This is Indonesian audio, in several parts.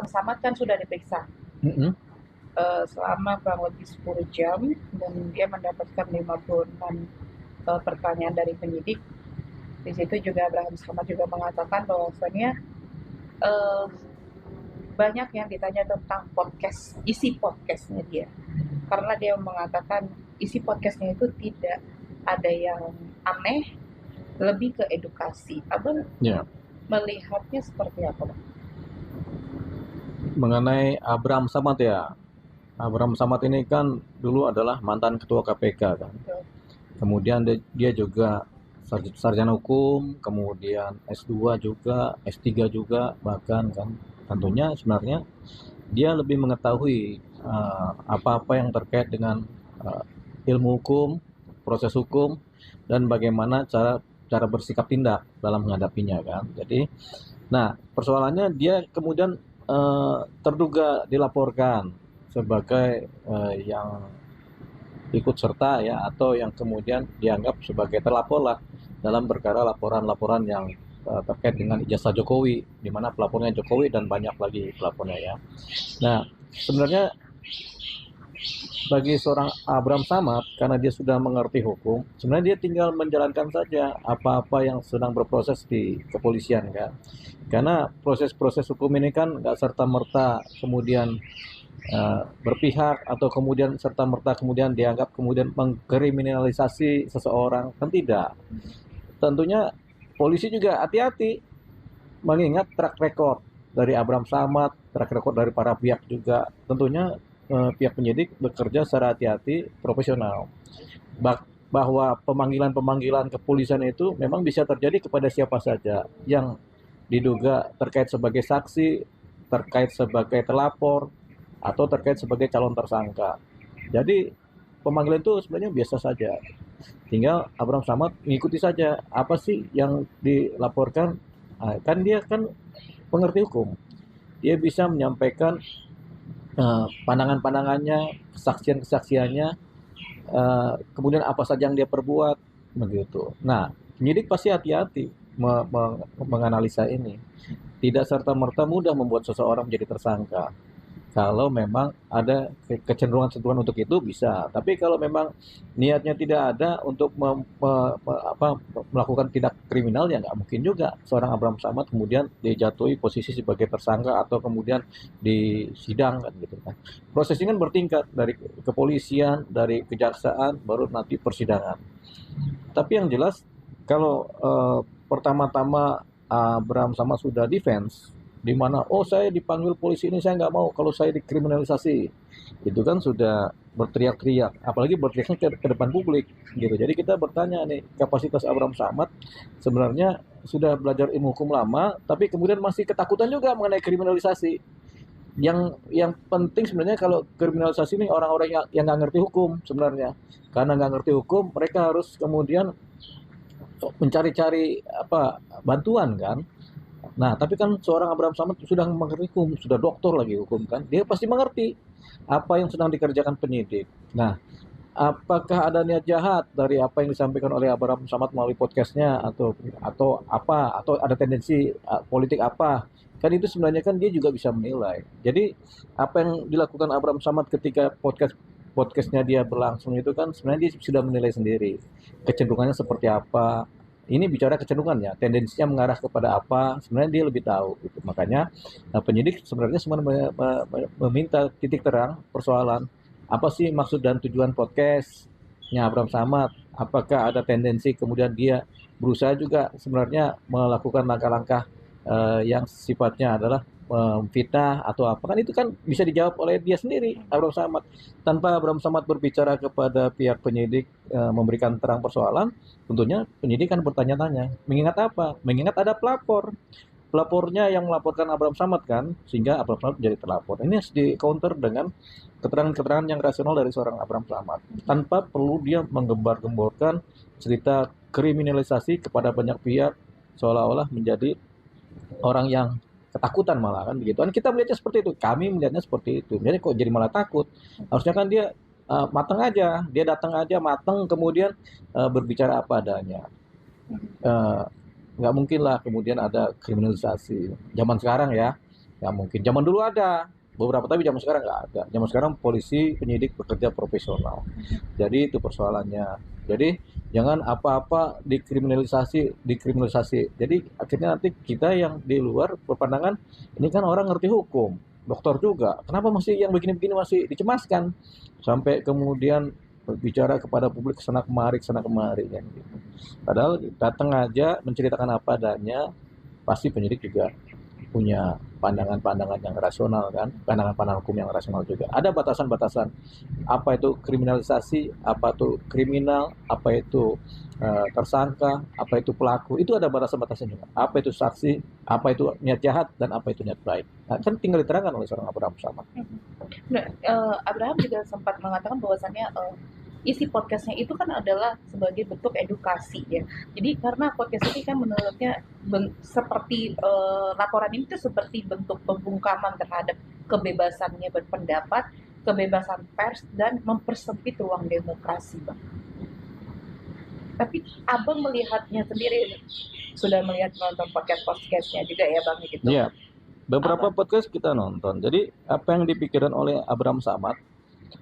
Samad kan sudah diperiksa selama kurang lebih 10 jam dan dia mendapatkan 56 pertanyaan dari penyidik. Di situ juga Abraham Samad juga mengatakan bahwasannya eh, banyak yang ditanya tentang podcast, isi podcastnya dia. Karena dia mengatakan isi podcastnya itu tidak ada yang aneh, lebih ke edukasi. Abang melihatnya seperti apa, Bang? Mengenai Abraham Samad ya. Abraham Samad ini kan dulu adalah mantan ketua KPK kan. Kemudian dia juga sarjana hukum, kemudian S2 juga, S3 juga bahkan kan. Tentunya sebenarnya dia lebih mengetahui apa-apa yang terkait dengan ilmu hukum, proses hukum, dan bagaimana cara bersikap tindak dalam menghadapinya kan. Jadi, nah persoalannya dia kemudian terduga dilaporkan sebagai yang ikut serta ya, atau yang kemudian dianggap sebagai terlapor lah dalam perkara laporan-laporan yang terkait dengan ijazah Jokowi, di mana pelapornya Jokowi dan banyak lagi pelapornya ya. Nah, sebenarnya bagi seorang Abraham Samad, karena dia sudah mengerti hukum, sebenarnya dia tinggal menjalankan saja apa-apa yang sedang berproses di kepolisian kan. Karena proses-proses hukum ini kan nggak serta-merta kemudian berpihak atau kemudian serta-merta kemudian dianggap kemudian mengkriminalisasi seseorang, kan tidak. Tentunya polisi juga hati-hati mengingat track record dari Abraham Samad, track record dari para pihak juga. Tentunya pihak penyidik bekerja secara hati-hati, profesional. Bahwa pemanggilan-pemanggilan kepolisian itu memang bisa terjadi kepada siapa saja yang diduga terkait sebagai saksi, terkait sebagai terlapor, atau terkait sebagai calon tersangka. Jadi pemanggilan itu sebenarnya biasa saja. Tinggal Abraham Samad mengikuti saja apa sih yang dilaporkan. Nah, kan dia kan pengerti hukum. Dia bisa menyampaikan pandangan-pandangannya, kesaksian-kesaksiannya, kemudian apa saja yang dia perbuat, begitu. Nah, penyidik pasti hati-hati menganalisa ini. Tidak serta-merta mudah membuat seseorang menjadi tersangka. Kalau memang ada kecenderungan untuk itu bisa, tapi kalau memang niatnya tidak ada untuk melakukan tindak kriminal, ya nggak mungkin juga seorang Abraham Samad kemudian dijatuhi posisi sebagai tersangka atau kemudian disidang kan gitu kan. Prosesnya kan bertingkat dari kepolisian, dari kejaksaan, baru nanti persidangan. Tapi yang jelas kalau pertama-tama Abraham Samad sudah defense, di mana saya dipanggil polisi ini, saya nggak mau kalau saya dikriminalisasi, itu kan sudah berteriak-teriak, apalagi berteriaknya ke depan publik gitu. Jadi kita bertanya nih, kapasitas Abraham Samad sebenarnya sudah belajar ilmu hukum lama, tapi kemudian masih ketakutan juga mengenai kriminalisasi. Yang penting sebenarnya kalau kriminalisasi ini orang-orang yang nggak ngerti hukum sebenarnya, karena nggak ngerti hukum mereka harus kemudian mencari-cari bantuan kan. Nah, tapi kan seorang Abraham Samad sudah mengerti hukum, sudah doktor lagi hukum kan, dia pasti mengerti apa yang sedang dikerjakan penyidik. Nah, apakah ada niat jahat dari apa yang disampaikan oleh Abraham Samad melalui podcastnya, atau apa, atau ada tendensi politik apa? Kan itu sebenarnya kan dia juga bisa menilai. Jadi apa yang dilakukan Abraham Samad ketika podcastnya dia berlangsung itu kan sebenarnya dia sudah menilai sendiri kecenderungannya seperti apa. Ini bicara kecenderungannya, tendensinya mengarah kepada apa, sebenarnya dia lebih tahu gitu. Makanya penyidik sebenarnya sebenarnya meminta titik terang persoalan apa sih maksud dan tujuan podcastnya Abraham Samad. Apakah ada tendensi kemudian dia berusaha juga sebenarnya melakukan langkah-langkah yang sifatnya adalah fitnah atau apa, kan itu kan bisa dijawab oleh dia sendiri Abraham Samad, tanpa Abraham Samad berbicara kepada pihak penyidik memberikan terang persoalan. Tentunya penyidik kan bertanya-tanya, mengingat apa? Mengingat ada pelapornya yang melaporkan Abraham Samad kan, sehingga Abraham Samad menjadi terlapor. Ini harus di counter dengan keterangan-keterangan yang rasional dari seorang Abraham Samad, tanpa perlu dia menggembar-gemborkan cerita kriminalisasi kepada banyak pihak, seolah-olah menjadi orang yang ketakutan malah kan begitu. Kan kita melihatnya seperti itu, kami melihatnya seperti itu. Jadi kok jadi malah takut? Harusnya kan dia matang aja, dia datang aja matang, kemudian berbicara apa adanya. Nggak mungkin lah kemudian ada kriminalisasi zaman sekarang ya. Ya mungkin zaman dulu ada beberapa, tapi zaman sekarang nggak ada. Zaman sekarang polisi penyidik bekerja profesional. Jadi itu persoalannya. Jadi jangan apa-apa dikriminalisasi. Jadi akhirnya nanti kita yang di luar berpandangan ini kan orang ngerti hukum, dokter juga. Kenapa masih yang begini-begini masih dicemaskan? Sampai kemudian bicara kepada publik kesana kemari kan gitu. Padahal datang aja menceritakan apa adanya, pasti penyidik juga punya pandangan-pandangan yang rasional kan, pandangan-pandangan hukum yang rasional juga. Ada batasan-batasan apa itu kriminalisasi, apa itu kriminal, apa itu tersangka, apa itu pelaku. Itu ada batasan-batasan juga. Apa itu saksi, apa itu niat jahat dan apa itu niat baik. Nah, kan tinggal diterangkan oleh seorang Abraham Samad. Nah, Abraham juga sempat mengatakan bahwasannya isi podcastnya itu kan adalah sebagai bentuk edukasi ya. Jadi karena podcast ini kan menurutnya seperti laporan ini tuh seperti bentuk pembungkaman terhadap kebebasannya berpendapat, kebebasan pers dan mempersempit ruang demokrasi, Bang. Tapi Abang melihatnya sendiri, sudah melihat nonton podcastnya juga ya Bang gitu. Iya. Beberapa podcast kita nonton. Jadi apa yang dipikirkan oleh Abraham Samad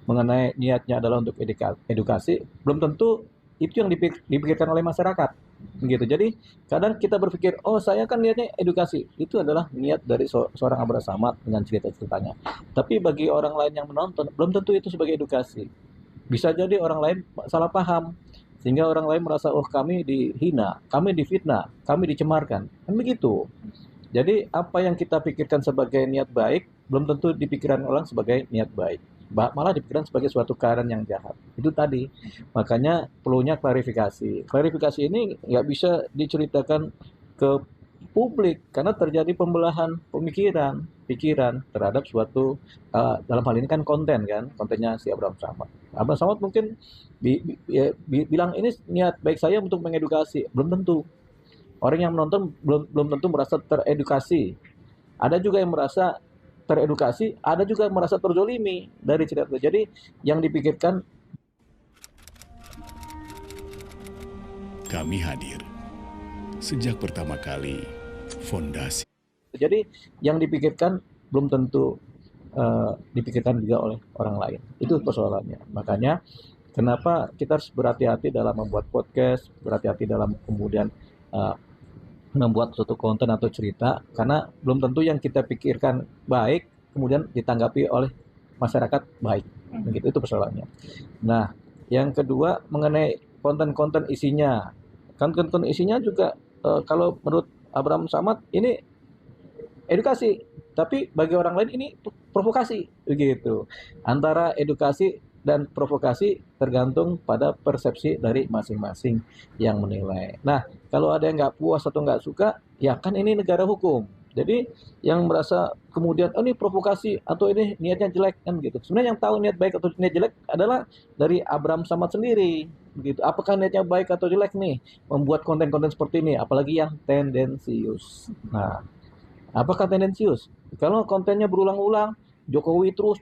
mengenai niatnya adalah untuk edukasi, belum tentu itu yang dipikirkan oleh masyarakat. Gitu. Jadi kadang kita berpikir, oh saya kan niatnya edukasi. Itu adalah niat dari seorang Abraham Samad dengan cerita-ceritanya. Tapi bagi orang lain yang menonton, belum tentu itu sebagai edukasi. Bisa jadi orang lain salah paham. Sehingga orang lain merasa, oh kami dihina, kami difitnah, kami dicemarkan. Kan begitu. Jadi apa yang kita pikirkan sebagai niat baik, belum tentu dipikiran orang sebagai niat baik. Malah dipikirkan sebagai suatu keadaan yang jahat. Itu tadi. Makanya perlunya klarifikasi. Klarifikasi ini nggak bisa diceritakan ke publik karena terjadi pembelahan pikiran terhadap suatu dalam hal ini kan konten kan, kontennya si Abraham Samad. Abraham Samad mungkin bilang ini niat baik saya untuk mengedukasi, belum tentu. Orang yang menonton belum tentu merasa teredukasi. Ada juga yang merasa teredukasi, ada juga yang merasa terzolimi dari cerita itu. Jadi yang dipikirkan, kami hadir sejak pertama kali fondasi. Jadi yang dipikirkan belum tentu dipikirkan juga oleh orang lain. Itu persoalannya. Makanya kenapa kita harus berhati-hati dalam membuat podcast, berhati-hati dalam kemudian membuat suatu konten atau cerita, karena belum tentu yang kita pikirkan baik kemudian ditanggapi oleh masyarakat baik. Begitu, itu persoalannya. Nah, yang kedua mengenai konten-konten isinya. Konten isinya juga kalau menurut Abraham Samad ini edukasi, tapi bagi orang lain ini provokasi begitu. Antara edukasi dan provokasi tergantung pada persepsi dari masing-masing yang menilai. Nah, kalau ada yang nggak puas atau nggak suka, ya kan ini negara hukum. Jadi yang merasa kemudian, oh ini provokasi atau ini niatnya jelek kan gitu. Sebenarnya yang tahu niat baik atau niat jelek adalah dari Abraham Samad sendiri. Begitu. Apakah niatnya baik atau jelek nih membuat konten-konten seperti ini, apalagi yang tendensius. Nah, apakah tendensius? Kalau kontennya berulang-ulang, Jokowi terus,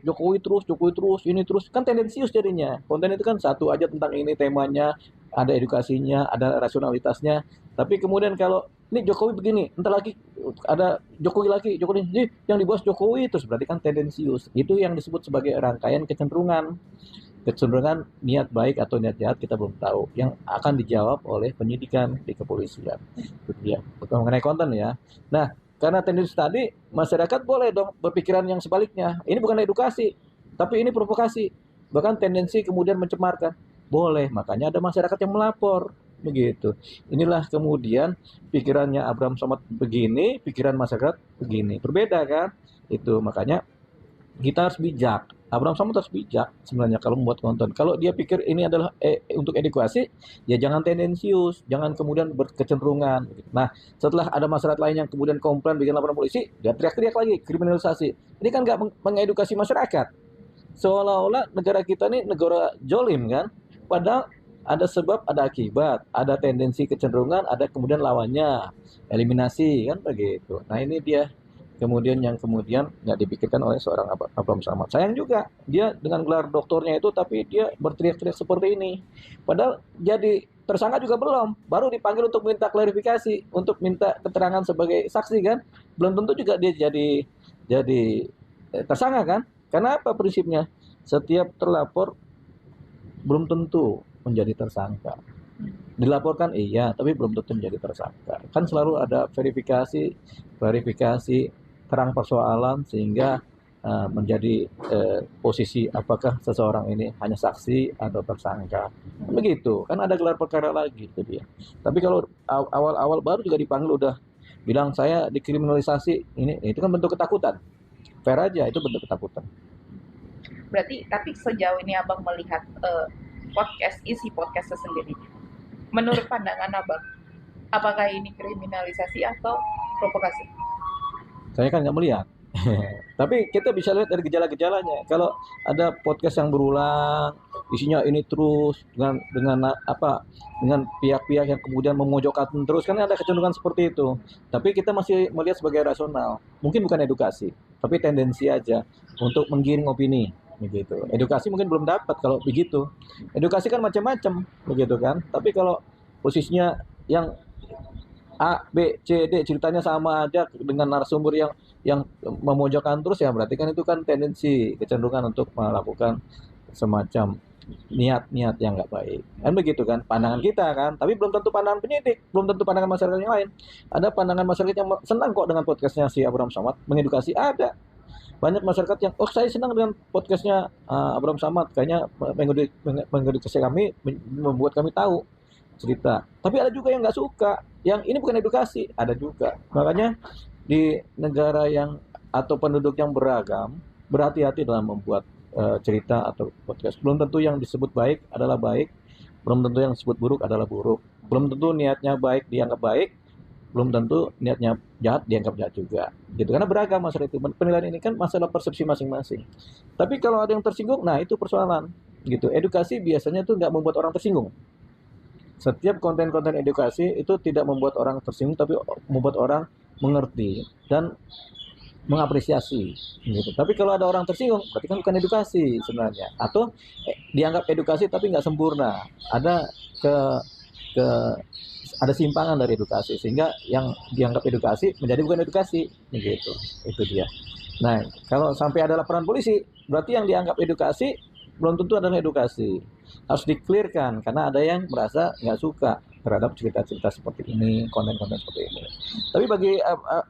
ini terus, kan tendensius jadinya. Konten itu kan satu aja tentang ini temanya, ada edukasinya, ada rasionalitasnya. Tapi kemudian kalau ini Jokowi begini, entar lagi ada Jokowi lagi, Jokowi ini yang dibahas Jokowi terus, berarti kan tendensius. Itu yang disebut sebagai rangkaian kecenderungan. Kecenderungan niat baik atau niat jahat kita belum tahu. Yang akan dijawab oleh penyidikan di kepolisian. Itu dia. Bukan mengenai konten ya. Nah, karena tendensi tadi, masyarakat boleh dong berpikiran yang sebaliknya. Ini bukan edukasi, tapi ini provokasi. Bahkan tendensi kemudian mencemarkan. Boleh, makanya ada masyarakat yang melapor. Begitu. Inilah kemudian pikirannya Abraham Samad begini, pikiran masyarakat begini. Berbeda kan? Itu makanya kita harus bijak. Abraham Samad harus bijak sebenarnya kalau membuat konten. Kalau dia pikir ini adalah untuk edukasi, ya jangan tendensius, jangan kemudian berkecenderungan. Nah, setelah ada masyarakat lain yang kemudian komplain bikin laporan polisi, dia teriak-teriak lagi kriminalisasi. Ini kan nggak mengedukasi masyarakat. Seolah-olah negara kita ini negara jolim kan? Padahal ada sebab, ada akibat, ada tendensi kecenderungan, ada kemudian lawannya, eliminasi kan begitu. Nah ini dia. Kemudian yang kemudian nggak dipikirkan oleh seorang Abraham Samad. Sayang juga dia dengan gelar doktornya itu, tapi dia berteriak-teriak seperti ini. Padahal jadi tersangka juga belum, baru dipanggil untuk minta klarifikasi, untuk minta keterangan sebagai saksi kan. Belum tentu juga dia jadi jadi tersangka kan? Karena apa prinsipnya? Setiap terlapor belum tentu menjadi tersangka. Dilaporkan iya, tapi belum tentu menjadi tersangka. Kan selalu ada verifikasi terang persoalan sehingga menjadi posisi apakah seseorang ini hanya saksi atau tersangka. Begitu, kan ada gelar perkara lagi itu dia. Tapi kalau awal-awal baru juga dipanggil udah bilang saya dikriminalisasi, ini itu kan bentuk ketakutan. Fair aja, itu bentuk ketakutan. Berarti, tapi sejauh ini Abang melihat isi podcast sendiri, menurut pandangan Abang, apakah ini kriminalisasi atau provokasi? Saya kan nggak melihat. Tapi kita bisa lihat dari gejala-gejalanya. Kalau ada podcast yang berulang, isinya ini terus dengan pihak-pihak yang kemudian memojokkan terus, kan ada kecenderungan seperti itu. Tapi kita masih melihat sebagai rasional. Mungkin bukan edukasi, tapi tendensi aja untuk menggiring opini, begitu. Edukasi mungkin belum dapat kalau begitu. Edukasi kan macam-macam, begitu kan. Tapi kalau posisinya yang A, B, C, D ceritanya sama aja dengan narasumber yang memojokkan terus, ya berarti kan itu kan tendensi kecenderungan untuk melakukan semacam niat-niat yang nggak baik. Kan begitu kan pandangan kita kan, tapi belum tentu pandangan penyidik, belum tentu pandangan masyarakat yang lain. Ada pandangan masyarakat yang senang kok dengan podcastnya si Abraham Samad, mengedukasi ada. Banyak masyarakat yang, oh saya senang dengan podcastnya Abraham Samad, kayaknya mengedukasi kami, membuat kami tahu cerita. Tapi ada juga yang nggak suka, yang ini bukan edukasi, ada juga. Makanya di negara yang atau penduduk yang beragam, berhati-hati dalam membuat cerita atau podcast. Belum tentu yang disebut baik adalah baik, belum tentu yang disebut buruk adalah buruk. Belum tentu niatnya baik dianggap baik, belum tentu niatnya jahat dianggap jahat juga. Gitu, karena beragam masalah itu. Penilaian ini kan masalah persepsi masing-masing. Tapi kalau ada yang tersinggung, nah itu persoalan. Gitu. Edukasi biasanya tuh nggak membuat orang tersinggung. Setiap konten-konten edukasi itu tidak membuat orang tersinggung, tapi membuat orang mengerti dan mengapresiasi gitu. Tapi kalau ada orang tersinggung, berarti kan bukan edukasi sebenarnya, atau dianggap edukasi tapi nggak sempurna, ada ada simpangan dari edukasi sehingga yang dianggap edukasi menjadi bukan edukasi gitu. Itu dia. Nah, kalau sampai ada laporan polisi, berarti yang dianggap edukasi belum tentu adalah edukasi. Harus di-clearkan karena ada yang merasa nggak suka terhadap cerita-cerita seperti ini, konten-konten seperti ini. Tapi bagi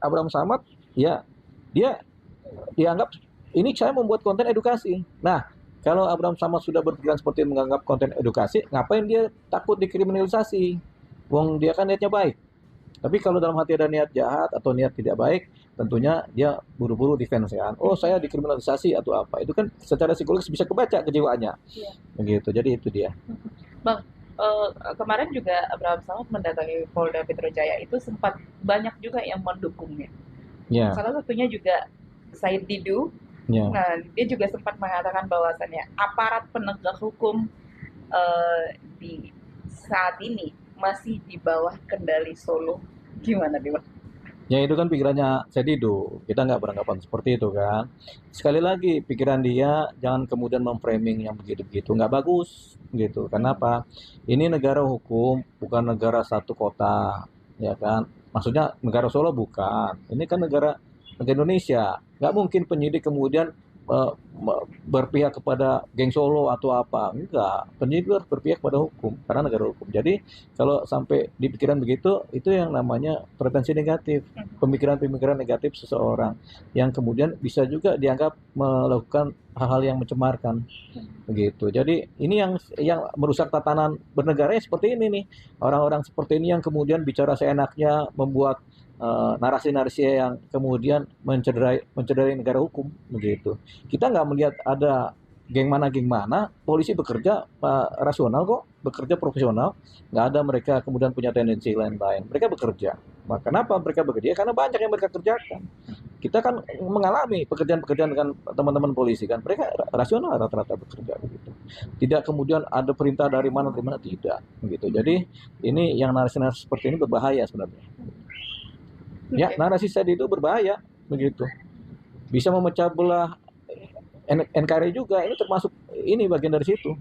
Abraham Samad, ya dia dianggap ini saya membuat konten edukasi. Nah, kalau Abraham Samad sudah berpikiran seperti menganggap konten edukasi, ngapain dia takut dikriminalisasi? Wong dia kan niatnya baik. Tapi kalau dalam hati ada niat jahat atau niat tidak baik, tentunya dia buru-buru defense kan. Oh, saya dikriminalisasi atau apa. Itu kan secara psikologis bisa kebaca kejiwaannya. Iya. Begitu. Jadi itu dia. Bang, kemarin juga Abraham Samad mendatangi Polda Metro Jaya, itu sempat banyak juga yang mendukungnya. Yeah. Salah satunya juga Said Didu. Yeah. Nah, dia juga sempat mengatakan bahwasannya aparat penegak hukum di saat ini masih di bawah kendali Solo. Gimana nih, Bang? Ya itu kan pikirannya Said Didu. Kita nggak beranggapan seperti itu kan. Sekali lagi pikiran dia jangan kemudian memframing yang begitu-begitu, nggak bagus gitu. Kenapa? Ini negara hukum, bukan negara satu kota, ya kan? Maksudnya negara Solo bukan. Ini kan negara Indonesia. Nggak mungkin penyidik kemudian berpihak kepada geng Solo atau apa. Enggak. Penyidik harus berpihak pada hukum karena negara hukum. Jadi kalau sampai di pikiran begitu, itu yang namanya pretensi negatif, pemikiran-pemikiran negatif seseorang yang kemudian bisa juga dianggap melakukan hal-hal yang mencemarkan begitu. Jadi ini yang merusak tatanan bernegara seperti ini nih. Orang-orang seperti ini yang kemudian bicara seenaknya, membuat narasi-narasi yang kemudian mencederai negara hukum begitu. Kita nggak melihat ada geng mana, polisi bekerja rasional kok, bekerja profesional, nggak ada mereka kemudian punya tendensi lain-lain. Mereka bekerja. Nah, kenapa mereka bekerja? Karena banyak yang mereka kerjakan. Kita kan mengalami pekerjaan-pekerjaan dengan teman-teman polisi kan, mereka rasional rata-rata bekerja begitu. Tidak kemudian ada perintah dari mana tidak begitu. Jadi ini yang narasi-narasi seperti ini berbahaya sebenarnya. Ya, narasi Said itu berbahaya begitu. Bisa memecah belah NKRI juga, ini termasuk ini bagian dari situ